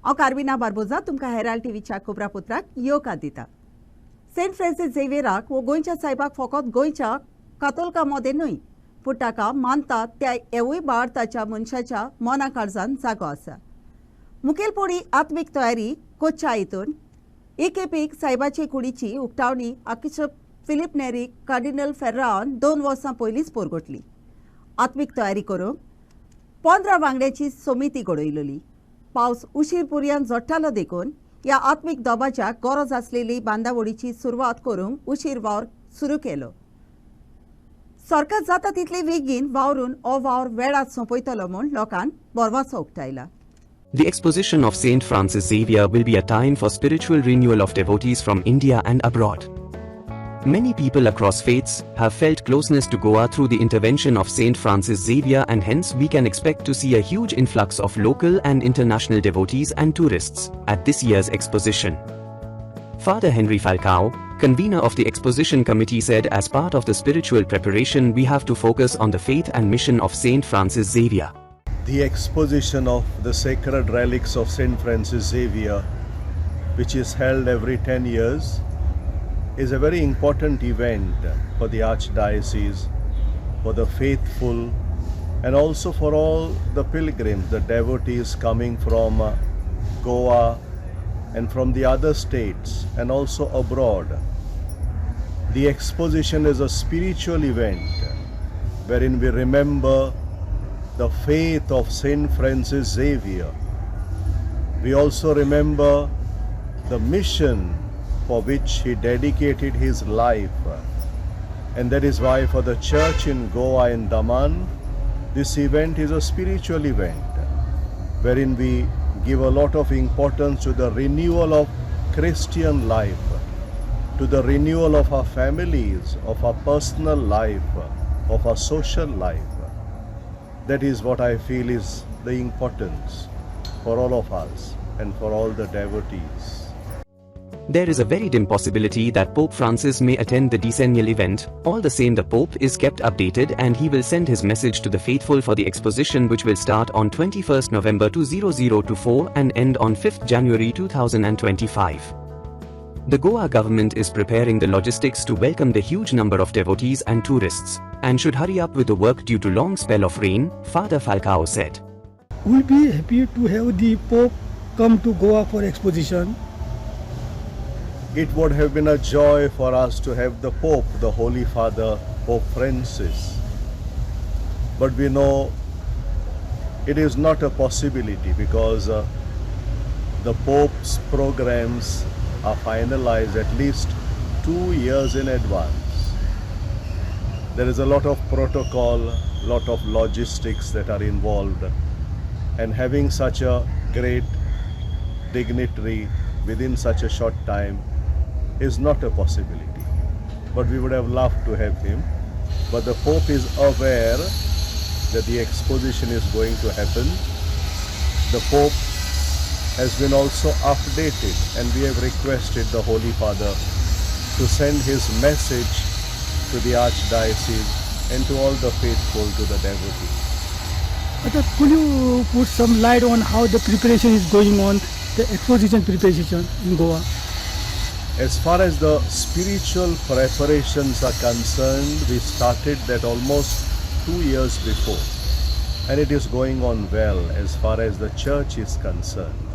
हांव कार्बिना बार्बोजा तुमकां हेराल्ड टीव्हीच्या खबरापत्राक येवकार दिता. सेंट फ्रांसीस झेवियराक वो गोंयच्या साहेबाक फकत गोंयच्या कातोलिका मदें न्हय पूण ताका मानतात त्या हेवूय भारताच्या मनशाच्या मना काळजांत जागो आसा. मुखेलपणी आत्मीक तयारी कोच्या हातून एकेपीक साहेबाचे कुडीची उक्तावणी आर्किबिशप फिलीप नेरी कार्डिनल फेर्रान 2 वर्सां पयलींच पोरगोटली. आत्मीक तयारी करूंक 15 वांगड्याची समिती घडयलोली. पावस उशीर पर्यंत जोडटालो देखून ह्या आत्मीक दबाज्याक गरज आसलेली बांदावळीची सुरवात करूंक उशीर वावर सुरू केलो. सरकार जाता तितले बेगीन वावरून हो वावर वेळात सोंपयतलो म्हूण लोकांक बोरवासो उक्तायला. The exposition of Saint Francis Xavier will be a time for spiritual renewal of devotees from India and abroad. Many people across faiths have felt closeness to Goa through the intervention of Saint Francis Xavier, and hence we can expect to see a huge influx of local and international devotees and tourists at this year's exposition. Father Henry Falcao, convener of the exposition committee, said as part of the spiritual preparation we have to focus on the faith and mission of Saint Francis Xavier. The exposition of the sacred relics of Saint Francis Xavier, which is held every 10 years, is a very important event for the Archdiocese, for the faithful, and also for all the pilgrims, the devotees coming from Goa and from the other states and also abroad. The exposition is a spiritual event wherein we remember the faith of Saint Francis Xavier. We also remember the mission for which he dedicated his life, and that is why for the church in Goa and Daman this event is a spiritual event wherein we give a lot of importance to the renewal of Christian life, to the renewal of our families, of our personal life, of our social life. That is what I feel is the importance for all of us and for all the devotees. There is a very dim possibility that Pope Francis may attend the decennial event. All the same, the Pope is kept updated and he will send his message to the faithful for the exposition, which will start on 21st November 2024 and end on 5th January 2025. The Goa government is preparing the logistics to welcome the huge number of devotees and tourists, and should hurry up with the work due to long spell of rain, Father Falcao said. We'll be happy to have the Pope come to Goa for exposition. It would have been a joy for us to have the Pope, the Holy Father, Pope Francis. But we know it is not a possibility because the Pope's programs are finalized at least 2 years in advance. There is a lot of protocol, lot of logistics that are involved, and having such a great dignitary within such a short time is not a possibility. But we would have loved to have him. But the Pope is aware that the exposition is going to happen. The Pope has been also updated, and we have requested the Holy Father to send his message to the Archdiocese and to all the faithful, to the devotees. Could you put some light on how the preparation is going on, the exposition preparation in Goa? As far as the spiritual preparations are concerned, we started that almost 2 years before, and it is going on well as far as the church is concerned.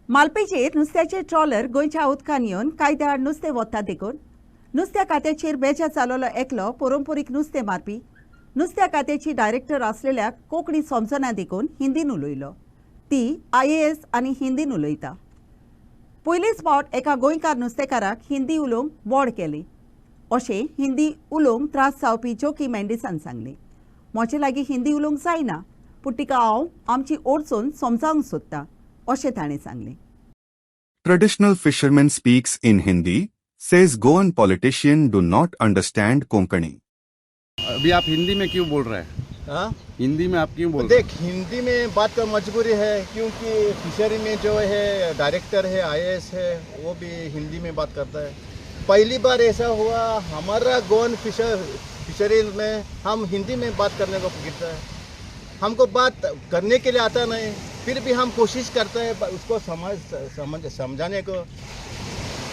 मालपेचेर नुस्त्याचे trawler गोंयच्या उदकान येवन कायद्याआड नुस्तें वतात देखून नुस्त्या खात्याचेर बेजा चालवलो एकलो पारंपरीक नुस्तें मारपी नुस्त्या खात्याची डायरेक्टर आसलेल्या कोंकणी समजना देखून हिंदीन उलयलो. ती IAS आनी हिंदीन उलयता. पयलीच फावट एका गोंयकार नुस्तेकाराक हिंदी उलोवंक बोड केली अशें हिंदी उलोवंक त्रास जावपी जोकी मेंडिसान सांगलें. म्हजे लागीं हिंदी उलोवंक जायना पूण तिका हांव आमची ओडचून समजावंक सोदतां अशें ताणें सांगलें. Traditional fisherman speaks in Hindi, says Goan politician do not understand Konkani. अभी आप हिंदी में क्यों बोल रहे हैं? हाँ? हिंदी में आप क्यों बोल रहे हैं? देख, हिंदी में बात का मजबूरी है क्योंकि फिशरी में जो है डायरेक्टर है IAS है वो भी हिंदी में बात करता है. पहली बार ऐसा हुआ हमारा गोन फिशरी में हम हिंदी में बात करने को गिरता है. हमको बात करने के लिए आता नहीं, फिर भी हम कोशिश करते हैं उसको समझाने को।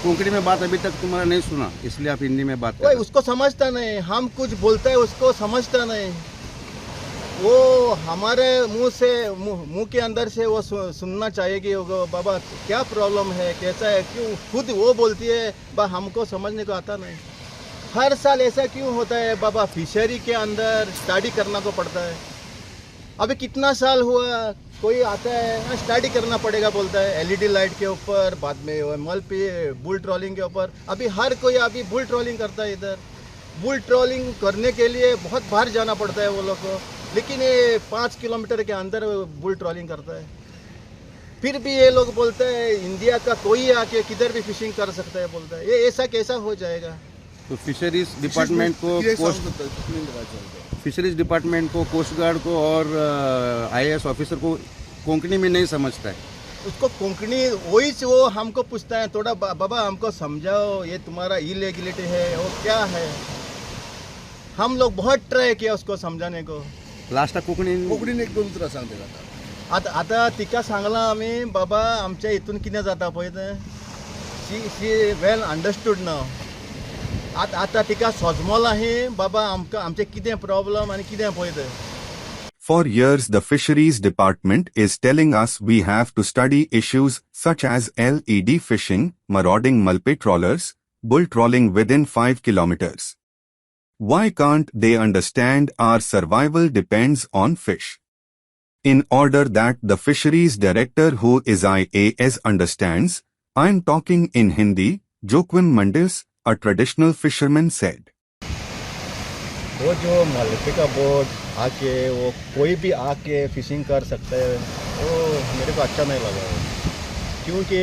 कोंकणी में बात अभी तक तुम्हारा नहीं सुना, इसलिए आप हिंदी में बात कर कोई रहे हो। उसको समझता नहीं, हम कुछ बोलते हैं उसको समझता नहीं। वो हमारे मुंह के अंदर से वो सुनना चाहिए कि वो बाबा क्या प्रॉब्लम है, कैसा है, क्यों। खुद वो बोलती है बा हमको समझने को आता नहीं। हर साल ऐसा क्यों होता है बाबा? फिशरी के अंदर स्टडी करना को पड़ता है। अभी कितना साल हुआ, कोई आता है स्टडी करना पड़ेगा बोलता है, एलईडी लाइट के ऊपर, बाद में मल पे बुल ट्रॉलिंग के ऊपर। अभी हर कोई अभी बुल ट्रॉलिंग करता है। इधर बुल ट्रॉलिंग करने के लिए बहुत बाहर जाना पड़ता है वो लोग को, लेकिन ये 5 किलोमीटर के अंदर बुल ट्रॉलिंग करता है। फिर भी ये लोग बोलते हैं इंडिया का कोई आके किधर भी फिशिंग कर सकता है बोलता है। ये ऐसा कैसा हो जाएगा? तो फिशरीज डिपार्टमेंट को, कोस्ट गार्ड को और आईएएस ऑफिसर को कोंकणी में नहीं समझता है। उसको कोंकणी वही से वो हमको पूछता है थोड़ा बाबा हमको समझाओ, ये तुम्हारा इलीगलिटी है वो क्या है। हम लोग बहुत ट्राय किया उसको समझाने को। लास्ट कोंकणी एक दोन उतरां सांग तेका आता तिका सांगला आम्ही बाबा आमच्या इथून कितें जाता पळय तें शी वेल अंडरस्टूड नाव। आता तिका सोजमोला ही बाबा आमकां आमचें कितें प्रॉब्लम आनी कितें पळय तें। For years the Fisheries Department is telling us we have to study issues such as LED fishing, marauding mulpay trawlers, bull trawling within 5 kilometers. Why can't they understand our survival depends on fish? In order that the fisheries director who is IAS understands, I am talking in Hindi, Joaquim Mandis, a traditional fisherman said. वो जो मलपे का boat आके वो कोई भी आके fishing कर सकता है, वो मेरे को अच्छा नहीं लगा। क्योंकि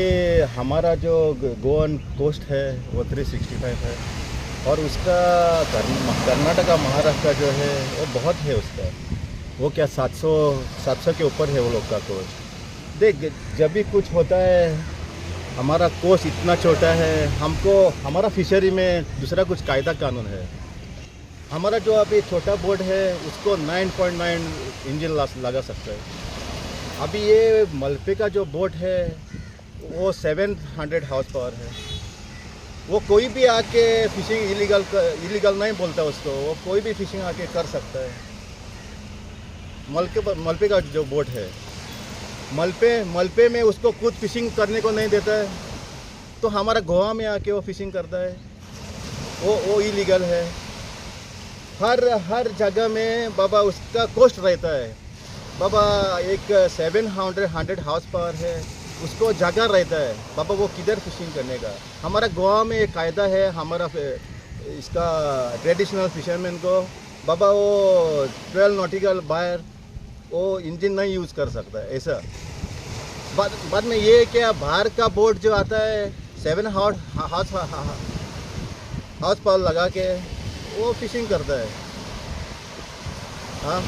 हमारा जो गोवन कोस्ट है वो 365 है और उसका कर्नाटका महाराष्ट्र जो है वो बहुत है उसका। वो क्या 700 के ऊपर है वो लोग का कोस्ट। देख जब भी कुछ होता है हमारा कोस्ट इतना छोटा है, हमको हमारा फिशरी में दूसरा कुछ कायदा कानून है। हमारा जो अभी छोटा बोट है उसको 9.9 इंजन लगा सकता है। अभी ये मलपे का जो बोट है वो 700 हाउस पावर है। वो कोई भी आके फिशिंग इलीगल नहीं बोलता उसको, वो कोई भी फिशिंग आके कर सकता है। मलपे का जो बोट है मलपे में उसको खुद फिशिंग करने को नहीं देता है, तो हमारा गोवा में आके वो फिशिंग करता है, वो इलीगल है। हर जगह में बाबा उसका कोस्ट रहता है। बाबा एक 700 हाउस पावर है, उसको जगह रहता है बाबा वो किधर फिशिंग करने का। हमारा गोवा में एक कायदा है हमारा इसका ट्रेडिशनल फिशरमैन को बाबा वो 12 नॉटिकल बायर वो इंजन नहीं यूज़ कर सकता है ऐसा। बाद में ये क्या बाहर का बोट जो आता है 7 हाउस पावर लगा के वो फिशिंग करता है। हाँ,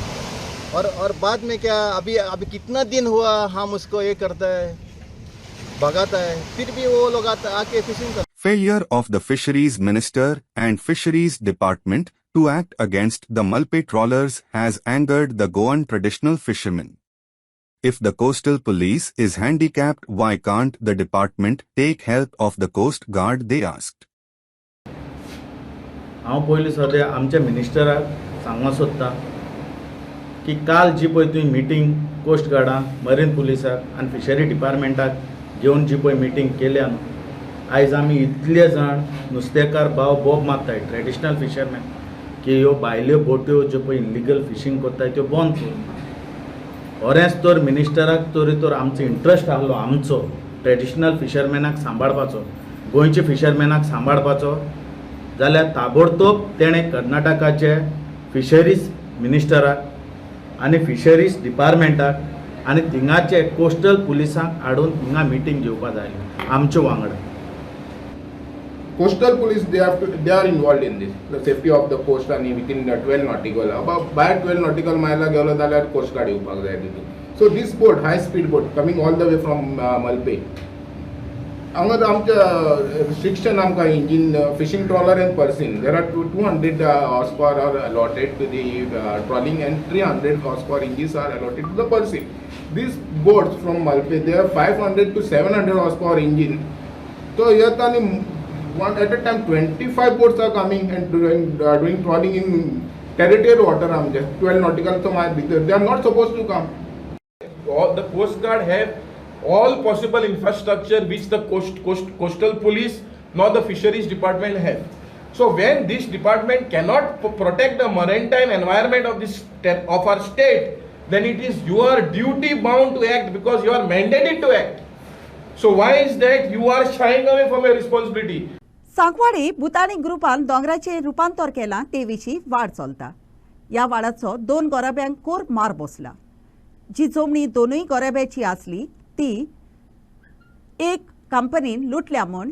और बाद में क्या अभी कितना दिन हुआ हम उसको ये करता है, भगाता है, फिर भी वो लोग आके फिशिंग करते। Failure of the Fisheries Minister and Fisheries Department to act against the mulpay trawlers has angered the Goan traditional fishermen. If the coastal police is handicapped, why can't the department take help of the Coast Guard, they asked. हांव पयलीं सद्या आमच्या मिनिस्टराक सांगूंक सोदतां की काल जी पळय तुवें मिटींग कोस्ट गार्डाक, मरीन पुलिसाक आनी फिशरी डिपार्टमेंटाक घेवन जी पळय मिटींग केल्या न्हू, आयज आमी इतले जाण नुस्तेकार भाव बोब मारताय ट्रेडिशनल फिशरमॅन की ह्यो भायल्यो बोट्यो ज्यो पळय इलिगल फिशींग कोत्ताय त्यो बंद कर। खरेंच तर मिनिस्टराक तर आमचो इंट्रस्ट आहलो आमचो ट्रेडिशनल फिशरमॅनाक सांबाळपाचो, गोंयच्या फिशरमॅनाक सांबाळपाचो, जाल्यार ताबडतोब तेणें कर्नाटकाचे फिशरीज मिनिस्टराक आनी फिशरीज डिपार्टमेंटाक आनी थिंगाचे कोस्टल पुलिसांक हाडून हिंगा मिटींग घेवपा जाय आमच्या वांगडा। Coastal police, they are involved in this, the safety of the coast and within 12 nautical. About by 12 nautical mile गेलो जाल्यार coast guard येवपाक जाय तितून. So this boat, high speed boat, coming all the way from Malpe. हांगा आमच्या restriction आमकां engine fishing trawler and purseine. There are 200 horsepower are allotted to the trawling and 300 horsepower engines are allotted to the purseine. these boats from Malpe, they have 500 to 700 horsepower engine. So here one at a time 25 boats are coming and doing trawling in territorial water. 12 nautical, so they are not supposed to come. All the Coast Guard have all possible infrastructure which the coastal police nor the fisheries department have. So when this department cannot protect the maritime environment of our state, then it is your duty bound to act because you are mandated to act. So why is that you are shying away from your responsibility? सांकवाडी Bhutani ग्रुपान दोंगराचे रुपांतर केलां ते विशीं वाड चलता. ह्या वाडाचो 2 गोरेब्यांक core मार बसला. जी जमनी दोनूय गोरेब्याची आसली ती एक कंपनीन लुटल्या म्हूण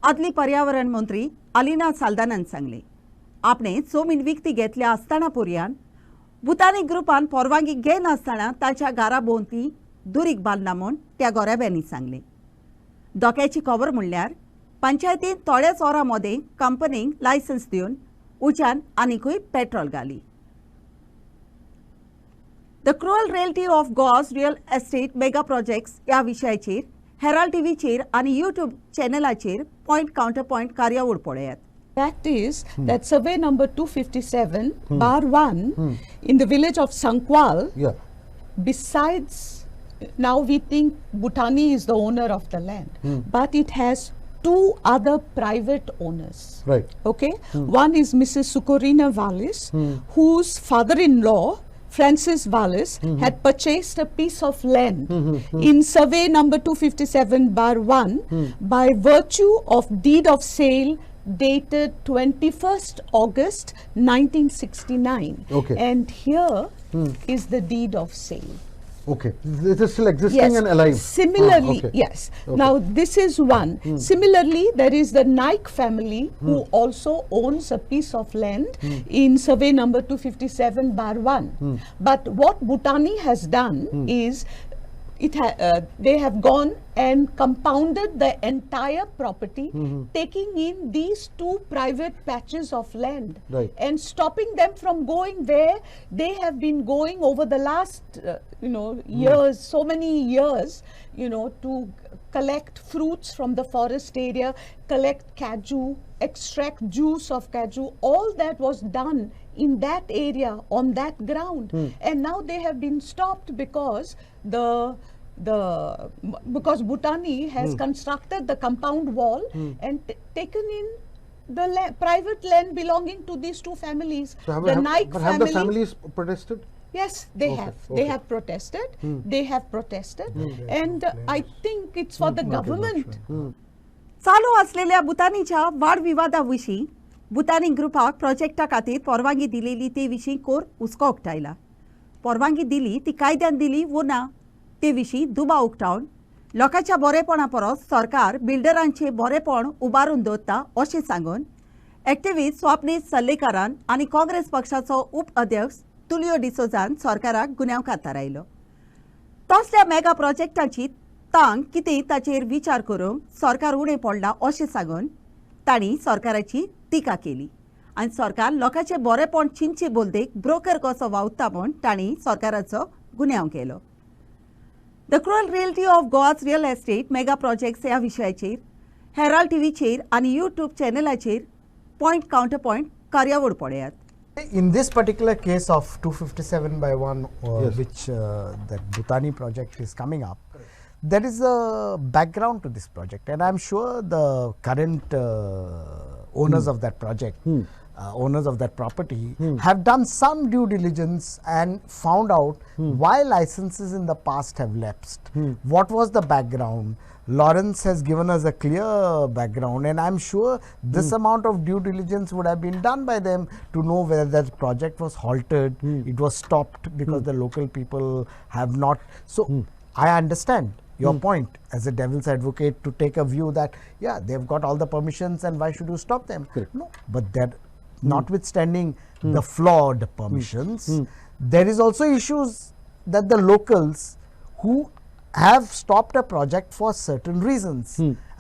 आदली पर्यावरण मंत्री अलिना साल्दानान सांगले. आपणे जमीन विकती घेतल्या आसतना पर्यान भुतानी ग्रुपान परवानगी घेनासतना ताच्या घरा भोंवती दुरीग बांदला म्हूण त्या गोरेब्यांनी सांगले. धोक्याची खबर म्हणल्यार पंचायतीन थोड्याच वरां मदें कंपनीक लायसन्स दिवन उज्यान आनीकूय पेट्रोल घाली. The cruel reality of Goa's real estate mega projects ह्या विशयाचेर हेराल्ड टीव्हीचेर आनी यूट्यूब चॅनलाचेर पॉइंट काउंटर पॉइंट कार्यावळ पळयात. Fact is that survey number 257/1 in the village of Sankwal, besides, now we think Bhutani is the owner of the land, but it has 2 other private owners. Right. Okay. One is Mrs. Sukorina Wallis, whose father-in-law Francis Wallis had purchased a piece of land in survey number 257/1 by virtue of deed of sale dated 21st August 1969. Okay. And here is the deed of sale. Okay, it is still existing and alive. Similarly, okay. yes. Now this is one. Similarly, there is the Naik family who also owns a piece of land in survey number 257/1. But what Bhutani has done is they have gone and compounded the entire property, taking in these 2 private patches of land, and stopping them from going where they have been going over the last years, so many years, to collect fruits from the forest area, collect kaju, extract juice of kaju. All that was done in that area, on that ground, and now they have been stopped because because Bhutani has constructed the compound wall and taken in the private land belonging to these 2 families. So the Naik family. Have the families protested? Yes, they have. They have protested. They have protested, and I think it's for the government. चालू असलेल्या भुतानीच्या वाड विवादाविशीं भुतानी ग्रुपाक प्रोजेक्टा खातीर परवानगी दिलेली ते विशीं core हुस्को उक्तायला. परवानगी दिली ती कायद्यान दिली वो ना ते विशीं दुबाव उक्तावन लोकांच्या बरेपणा परस सरकार बिल्डरांचे बरेपण उबारून दवरता अशें सांगून एक्टिव्हिस्ट स्वापनीत सल्लेकारान आनी काँग्रेस पक्षाचो उपाध्यक्ष तुलियो डिसोजान सरकाराक गुन्यांवकार थारायलो. तसल्या मेगा प्रोजेक्टांची तांक कितें ताचेर विचार करूंक सरकार उणें पडला अशें सांगून तांणी सरकाराची टिका केली आनी सरकार लोकांचे बरेपण चिंचे बोलदेक ब्रोकर कसो वावुरता म्हूण तांणी सरकाराचो गुन्यांव केलो. The cruel reality of Goa's real estate mega projects ह्या विशयाचेर हेराल्ड टीव्हीचेर आनी यूट्यूब चॅनलाचेर पॉइंट काउंटर पॉइंट कार्यावळ पळयात. In this particular case of 257/1, which that Bhutani project is coming up, there is a background to this project, and I'm sure the current owners of that project, owners of that property, have done some due diligence and found out why licenses in the past have lapsed. What was the background? Lawrence has given us a clear background, and I'm sure this amount of due diligence would have been done by them to know whether that project was halted, it was stopped because the local people have not. So I understand your point as a devil's advocate to take a view that they've got all the permissions and why should you stop them? No, but that notwithstanding the flawed permissions, there is also issues that the locals who have stopped a project for certain reasons,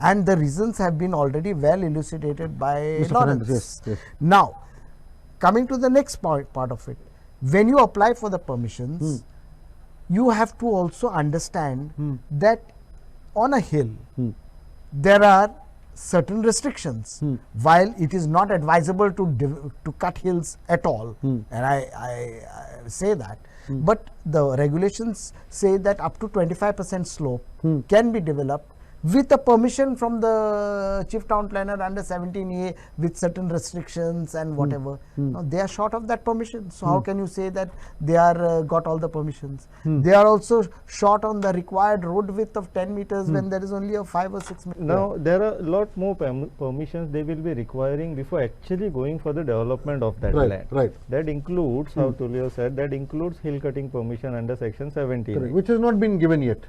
and the reasons have been already well elucidated by Lawrence. Now, coming to the next part of it, when you apply for the permissions, you have to also understand that on a hill there are certain restrictions. While it is not advisable to cut hills at all, and I say that, but the regulations say that up to 25% slope can be developed with a permission from the chief town planner under 17A with certain restrictions and whatever. Now they are short of that permission. So how can you say that they are got all the permissions? They are also short on the required road width of 10 meters when there is only a 5 or 6 meters. Now there are a lot more permissions they will be requiring before actually going for the development of that land. Right. That includes, how Tulio said, that includes hill cutting permission under section 17. Correct. Which has not been given yet.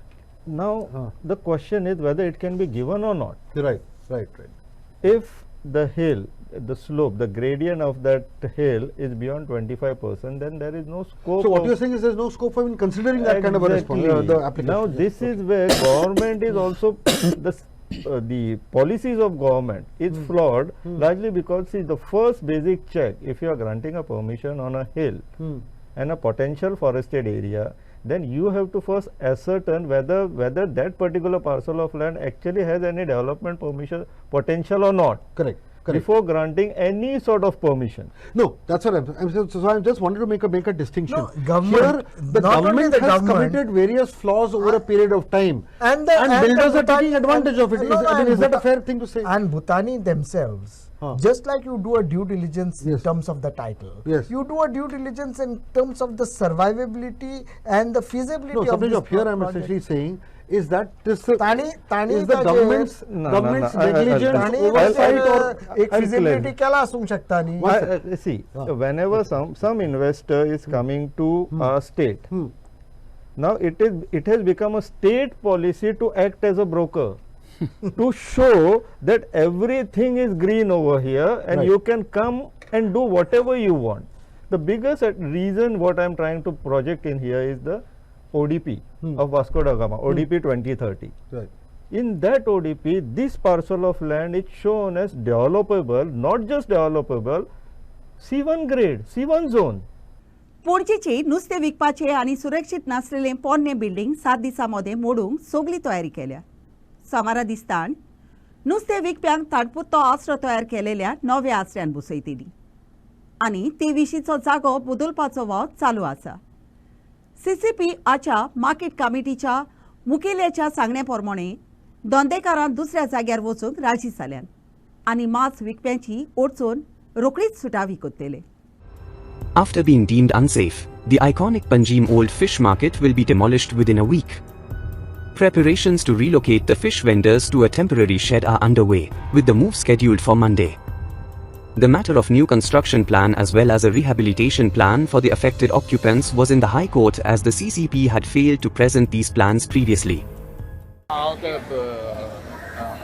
Now the question is whether it can be given or not. Right. If the hill, the slope, the gradient of that hill is beyond 25%, then there is no scope. So what you are saying is there is no scope for even considering that kind of a response, the application. Now this is where government is also the policies of government is flawed largely because see, the first basic check, if you are granting a permission on a hill and a potential forested area, then you have to first ascertain whether that particular parcel of land actually has any development permission potential or not. Correct. Before granting any sort of permission. No, that's what I just wanted to make a distinction. No, government, here, the government has committed various flaws over a period of time, and builders are taking advantage of it. Is that a fair thing to say? And Bhutani themselves, just like you do a due diligence in terms of the title, you do a due diligence in terms of the survivability and the feasibility of this here I am essentially saying is that this is the government's negligence oversight or एक feasibility केला असू शकता नी. See, whenever some investor is coming to a state, now it has become a state policy to act as a broker. To show that everything is green over here and you can come and do whatever you want. The biggest reason what I am trying to project in here is the ODP of Vasco da Gama, ODP 2030. Right. In that ODP, this parcel of land is shown as developable, not just developable, C1 grade, C1 zone. पणजेची नुस्तें विकपाचे आनी सुरक्षीत नासलेलें पोन्नें building 7 दिसांमध्ये मोडूंक सगळी तयारी केल्या. सोमारा दिसतान नुस्तें विकप्यांक तात्पुरतो आसरो तयार केलेल्या नव्या आसऱ्यान बसयतली आनी ते विशींचो जागो बदलपाचो वाव चालू आसा. CCP आच्या मार्केट कमिटीच्या मुखेल्याच्या सांगण्या प्रमाणे धंदेकारांक दुसऱ्या जाग्यार वचूंक राजी जाल्यात आनी मास विकप्यांची ओडचून रोखडीच सुटा विकतले. After being deemed unsafe, the iconic Panjim Old Fish Market will be demolished within a week. Preparations to relocate the fish vendors to a temporary shed are underway, with the move scheduled for Monday. The matter of new construction plan as well as a rehabilitation plan for the affected occupants was in the High Court as the CCP had failed to present these plans previously.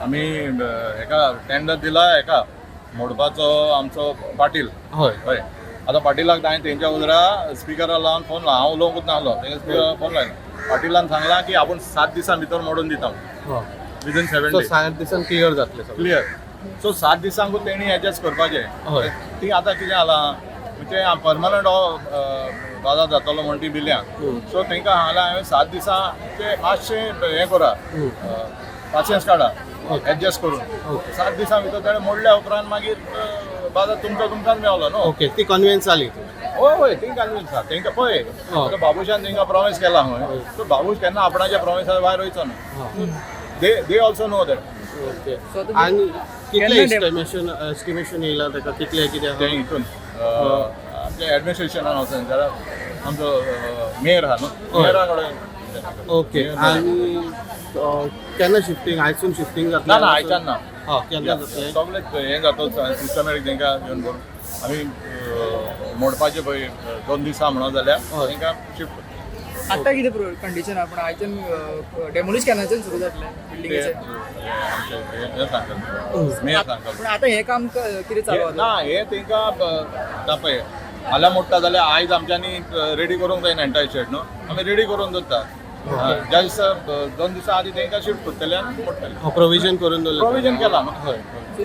आम्ही एका tender दिला एका मोडपाचो आमचो पाटील हय आता पाटीलाक हांवें तेंच्या उजरा स्पिकरार लावन फोन लावन हांव उलोवंकूच नाहलो तेंच्या स्पिकरार फोन लायलो पाटीलान सांगलां की आपूण 7 दिसां भितर मोडून दिता विदीन 7 days 7 दिसान क्लियर जातले क्लियर सो 7 दिसांकूच तेणी एडजस्ट करपाचें ती आतां कितें जालां म्हणजे परमनंट बाजार जातलो म्हण ती बिल्यांक सो तेंकां सांगलां हांवें 7 दिसांचे मातशें हें करा पाशेंस काडा एडजस्ट करून 7 दिसां भितर तेणें मोडल्या उपरांत मागीर बाजार तुमकांच मेळलो न्हू. ओके ती कन्विन्स जाली हय ती कन्विन्स आसा तेंकां पळय बाबूशान तेंकां प्रॉमिस केला खंय सो बाबूश केन्ना आपणाच्या प्रॉमिसार भायर वयचो ना. They also know that. Okay आनी कितले एस्टिमेशन येयला ताका कितले कितें तें हितून आमच्या एडमिनिस्ट्रेशनान वचून जाल्यार आमचो मेयर आहा न्हू मेयरा कडेन. ओके आनी केन्ना शिफ्टींग आयसून शिफ्टींग जातलें ना आयच्यान ना केन्ना जातलें सगळें हें जातो सिस्टमॅटीक तेंकां घेवन करून आमी मोडपाचें पळय 2 दिसां म्हणो जाल्यार तेंकां शिफ्ट. आतां कितें कंडिशन आपण आयच्यान डेमोलिश केन्नाच्यान सुरू जातलें बिल्डिंगेचें आमचें हें सांगता मेयर सांगता पूण आतां हें काम कितें चालू ना हें तेंकां पळय फाल्यां मोडटा जाल्यार आयज आमच्यांनी रेडी करूंक जाय एंटायर शेड न्हू आमी रेडी करून दवरता ज्या दिसा 2 दिसां आदी तेंकां शिफ्ट करतले आनी मोडटले प्रोविजन करून दवरलें प्रोविजन केलां न्हू.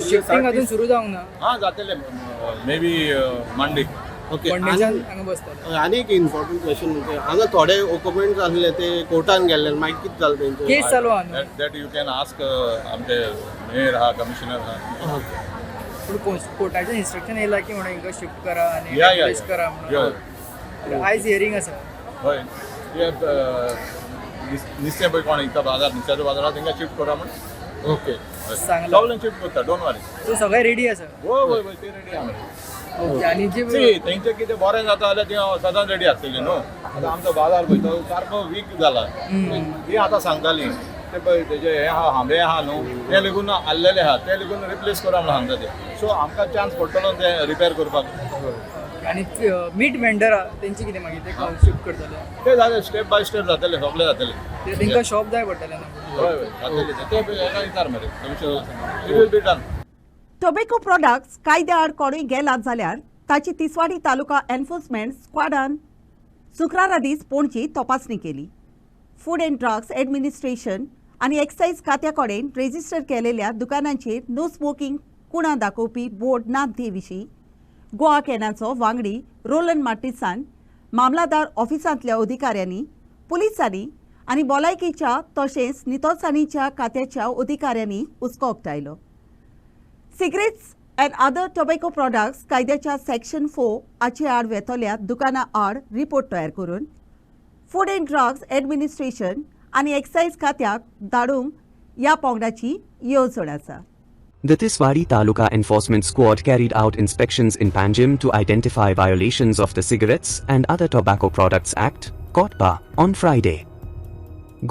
शिफ्टींग अजून सुरू जावंक ना. जातलें मे बी मंडे फोंडेशन हांगा बसताले. आनी एक इम्पॉर्टंट क्वेश्चन म्हणजे हांगा थोडे ओक्युपंट्स आसले ते कोर्टान गेल्ले मागीर कितें जालें तेंचें केस चालू आहा न्हू. दॅट यू कॅन आस्क आमचे मेयर आहा कमिशनर आहा. पूण कोर्टाचें इन्स्ट्रक्शन येयला की म्हणून हिंगा शिफ्ट करा आनी या रिप्लेस करा म्हणून. आयज हियरिंग आसा. हय नुस्तें पळय कोण विकता बाजार नुस्त्याच्या बाजारात तांकां शिफ्ट करा म्हणून. ओके सगळें शिफ्ट करता डोंट वरी. सो सगळें रेडी आसा. हय ते रेडी आहा. ओके आनी जी तेंचें कितें बरें जाता जाल्यार ती सदांच रेडी आसतली न्हू. आतां आमचो बाजार पळय तो सारको वीक जाला. ती आतां सांगताली ते पळय तेजे हे आहा हांबे आहा न्हू ते लेगून आल्लेले आहा ते लेगून रिप्लेस करा म्हणून सांगता ते. सो आमकां चान्स पडटलो ते रिपेर करपाक. आनी मीट वेंडर तेंची कितें मागीर ते शिफ्ट करतले. ते जालें स्टेप बाय स्टेप जातले सगळें जातलें. ते तांकां शॉप जाय पडटलें न्हू. हय जातलें ते एका विचार मरे it will be done. Tobacco products कायद्या आड कोणूय गेलात जाल्यार ताची तिसवाडी तालुका एन्फोर्समेंट स्क्वॉडान शुक्रारा दीस पणजी तपासणी केली. फूड अँड ड्रग्स ॲडमिनिस्ट्रेशन आनी एक्सायज खात्या कडेन रेजिस्टर केलेल्या दुकानांचेर नो स्मोकिंग कुणा दाखोवपी बोर्ड नात विशीं गोवा कॅनाचो वांगडी रोलन मार्टिसान मामलादार ऑफिसांतल्या अधिकाऱ्यांनी पुलिसांनी आनी भलायकीच्या तशेंच नितळसाणीच्या खात्याच्या अधिकाऱ्यांनी हुस्को उक्तायलो. Cigarettes and other tobacco products कायद्याच्या सेक्शन 4 हाचे आड वेतोल्या दुकानां आड रिपोर्ट तयार करून फूड अँड ड्रग्स ॲडमिनिस्ट्रेशन आनी एक्सायज खात्याक धाडूंक ह्या पंगडाची येवजण आसा. The Tiswadi Taluka Enforcement Squad carried out inspections in Panjim to identify violations of the Cigarettes and Other Tobacco Products Act, COTPA, on Friday.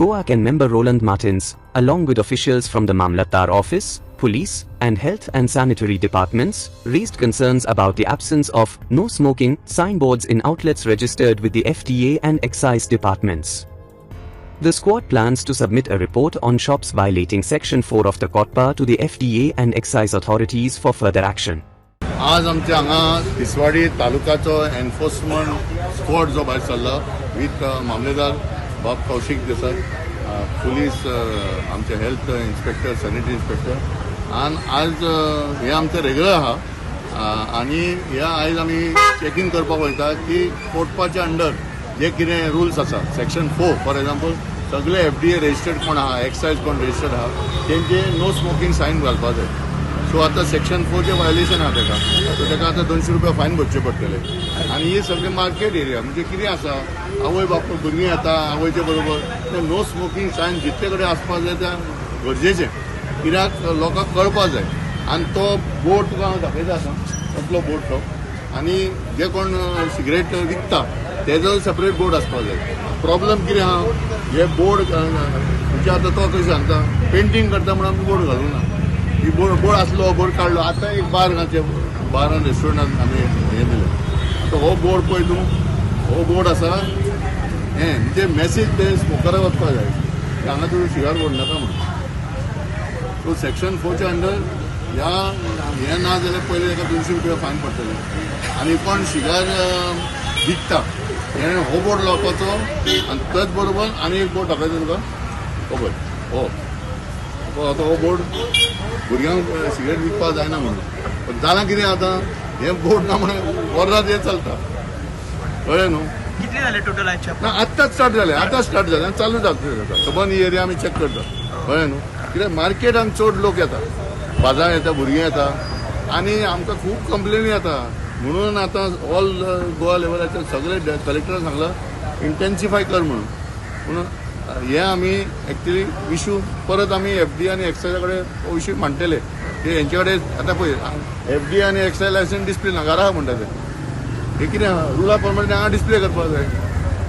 Goa Can member Roland Martins, along with officials from the Mamlatdar office, police, and health and sanitary departments, raised concerns about the absence of no smoking signboards in outlets registered with the FDA and excise departments. The squad plans to submit a report on shops violating Section 4 of the COTPA to the FDA and excise authorities for further action. आज आमच्या हांगा Tiswadi तालुकाचो enforcement squad जो भायर सरला with मामलेदार बाब Kaushik Desai, police, आमचे health inspector, sanitary inspector आनी आज हे आमचे रेग्युलर आहा आनी ह्या आयज आमी चॅकींग करपाक वयता की कोटपाच्या अंडर जे कितें रुल्स आसा सेक्शन 4 फॉर एग्जाम्पल सगळे FDA रजिस्टर्ड कोण आहा, एक्सायज कोण रजिस्टर्ड आहा तेंचे नो स्मोकिंग सायन घालपाक जाय. सो आतां सेक्शन 4 जे वायोलेशन आहा ताका सो ताका आतां 200 रुपया फायन भरचे पडटले. आनी हे सगळे मार्केट एरिया म्हणजे कितें आसा आवय बापूय भुरगीं येता आवयचे बरोबर नो स्मोकिंग सायन जितले कडेन आसपाक जाय त्या गरजेचें कित्याक लोकांक कळपाक जाय. आनी तो बोर्ड तुका हांव दाखयता आसा कसलो बोर्ड तो आनी जे कोण सिगरेट विकता तेजो सेपरेट बोर्ड आसपाक जाय. प्रॉब्लम कितें आहा हे बोर्ड म्हणजे आतां तो खंय सांगता पेंटींग करता म्हणून आमी बोर्ड घालूंक ना. ही बोर्ड आसलो बोर्ड काडलो आतां एक बार बारान रेस्टॉरंटान आमी हें दिलें. आतां हो बोर्ड पळय तूं हो बोर्ड आसा हें म्हणजे मॅसेज ते स्मोकराक वचपाक जाय हांगा तूं सिगार व्हरनाका म्हणून. सो सेक्शन 4च्या अंडर ह्या हें ना जाल्यार पयलीं ताका 200 रुपया फायन पडटलें. आनी कोण सिगार विकता हें हो बोर्ड लावपाचो आनी तेच बरोबर आनी एक बोर्ड दाखयता तुका हो पळय हो आतां हो बोर्ड भुरग्यांक सिगरेट विकपाक जायना म्हणून. पण जालां कितें आतां हें बोर्ड ना म्हणून वर्रात हें चलता कळ्ळें न्हू. कितले जाले टोटल ना आत्ताच स्टार्ट जालें आतां स्टार्ट जालें आनी चालू जाता सबंद ही एरिया आमी चॅक करता कळ्ळें न्हू. कित्याक मार्केटांत चड लोक येता बाजार येता भुरगीं येता आनी आमकां खूब कंप्लेनी येता म्हणून आतां ऑल गोवा लेवलाचेर सगळे कलेक्टरान सांगलां इंटेन्सिफाय कर म्हणून. पूण हे आमी एक्चुली इशू परत आमी FDA आनी एक्सायजा कडेन हो इशू मांडटले की हेंचे कडेन आतां पळय FDA आनी एक्सायज लायसन्स डिस्प्ले नाकारा आहा म्हणटा ते हे कितें आहा रुला प्रमाणे हांगा डिस्प्ले करपाक जाय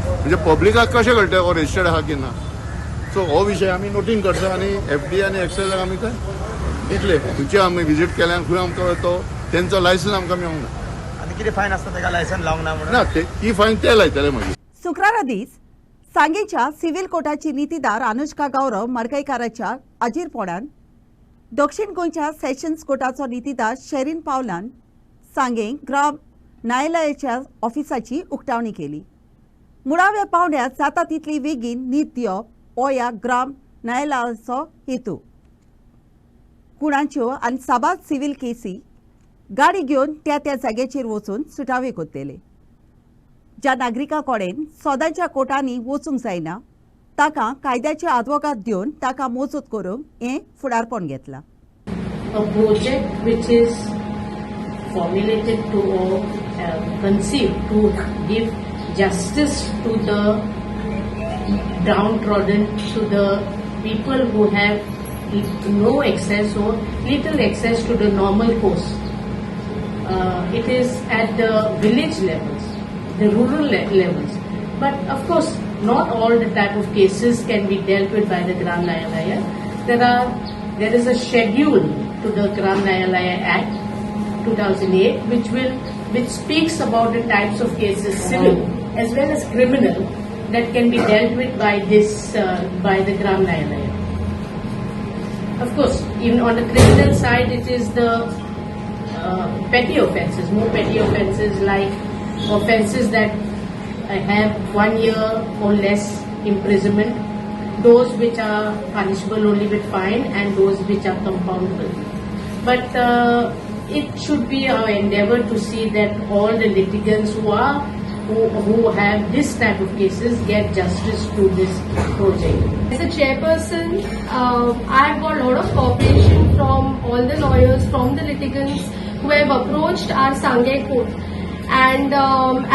म्हणजे पब्लिकाक कशें कळटा हो रजिस्टर्ड आहा की ना. सो हो विशय आमी नोटींग करता आनी FDA आनी एक्सायजाक आमी थंय दितले थंयचे आमी विजीट केल्यार खंय आमकां तो तेंचो लायसन्स आमकां मेळूंक ना. किती फायन असता तेका लायसन लावंक ना म्हणून ना ती फायन ते लायतले मागीर. शुक्रारा दीस सांगेच्या सिव्हिल कोर्टाची नीतीदार अनुष्का गौरव मडकयकाराच्या आजीरपणान दक्षिण गोंयच्या सेशन्स कोर्टाचो नीतीदार शेरीन पावलान सांगे ग्राम न्यायालयाच्या ऑफिसाची उक्तावणी केली. मुळाव्या पावंड्यात जाता तितली बेगीन न्हीद दिवप हो ह्या ग्राम न्यायालयाचो हेतू. गुणांच्यो आनी साबार सिव्हिल केसी गाडी घेवन त्या जाग्याचेर वचून सुटावे कोत्तेले. ज्या नागरिका कडेन सदांच्या कोर्टांनी वचूंक जायना ताका कायद्याचे आदवोगाद दिवन ताका मजत करूंक हें फुडारपण घेतलां. A project which is formulated to conceive to give justice to the downtrodden, to the people who have no access or little access to the normal course. It is at the village levels, the rural levels. But of course, not all the type of cases can be dealt with by the Gram Nyalaya. There is a schedule to the Gram Nyalaya Act 2008 which speaks about the types of cases, civil as well as criminal, that can be dealt with by the Gram Nyalaya. Of course, even on the criminal side, it is the petty offences, more petty offences like offences that have 1 year or less imprisonment, those which are punishable only with fine, and those which are compoundable. But it should be our endeavour to see that all the litigants who have this type of cases get justice through this project. As a chairperson, I've got a lot of cooperation from all the lawyers, from the litigants who have approached our Sangay court. And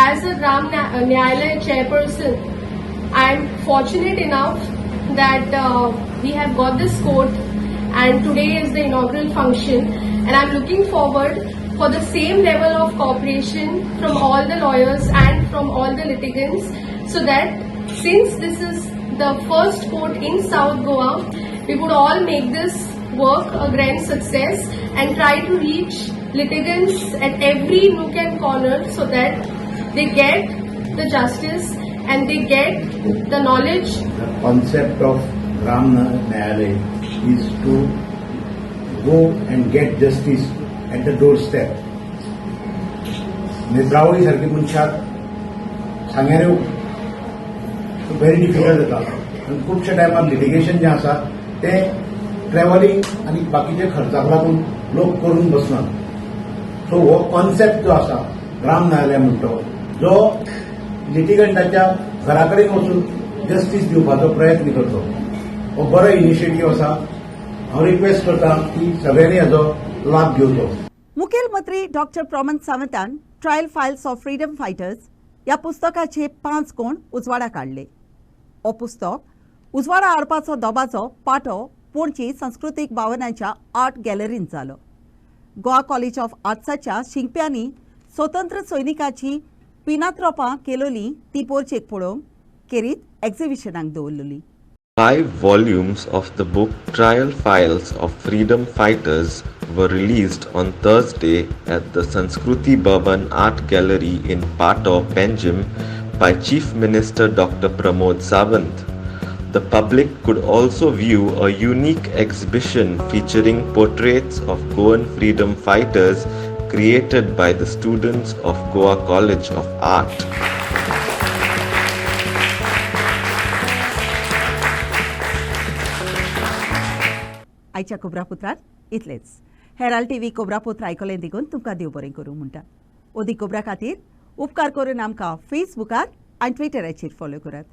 as a Gram Nyalaya chairperson, I'm fortunate enough that we have got this court, and today is the inaugural function, and I'm looking forward for the same level of cooperation from all the lawyers and from all the litigants, so that since this is the first court in South Goa, we would all make this work a grand success and try to reach litigants at every nook and corner so that they get the justice and they get the knowledge. The concept of Gram Nyalaya is to go and get justice at the doorstep. Netravali सारखी मनशाक सांग्यार येवप very difficult जाता. आनी खुबशे टायमार litigation जें आसा तें ट्रॅव्हलिंग आनी बाकीचे खर्चाक लागून लोक करून बसनात. सो हो कॉन्सेप्ट जो आसा ग्राम न्यायालय म्हणटा जो लिटिगंटाच्या घरा कडेन वचून जस्टीस दिवपाचो प्रयत्न करतो, हो बरो इनिशिएटीव आसा. हांव रिक्वेस्ट करता की सगळ्यांनी हाजो लाभ घेवचो. मुखेलमंत्री डॉक्टर प्रमोद सावंतान trial files of freedom fighters ह्या पुस्तकाचे 5 कोण उजवाडा काडले. हो पुस्तक उजवाडा हाडपाचो दोबाचो पाठो पणजी संस्कृतीक भावनांच्या आर्ट गॅलरींत जालो. गोवा कॉलेज ऑफ आर्ट्साच्या शिंप्यांनी स्वतंत्र सैनिकाची पिनात्रोपां केलोली ती पोरचेक पळोवंक खेरीत एक्झिबिशनाक दवरलेली. 5 volumes of the book Trial Files of Freedom Fighters were released on Thursday at the Sanskruti Bhavan Art Gallery in Pato, Panjim by Chief Minister Dr. Pramod Sawant. The public could also view a unique exhibition featuring portraits of Goan freedom fighters created by the students of Goa College of Art. आयच्या खबरापत्रांत इतलेच. Herald TV खबरापत्र आयकलें देखून तुमकां देव बरें करूं म्हणटा. ओदी खबरां खातीर उपकार करून आमकां फेसबुकार आनी ट्विटराचेर फॉलो करात.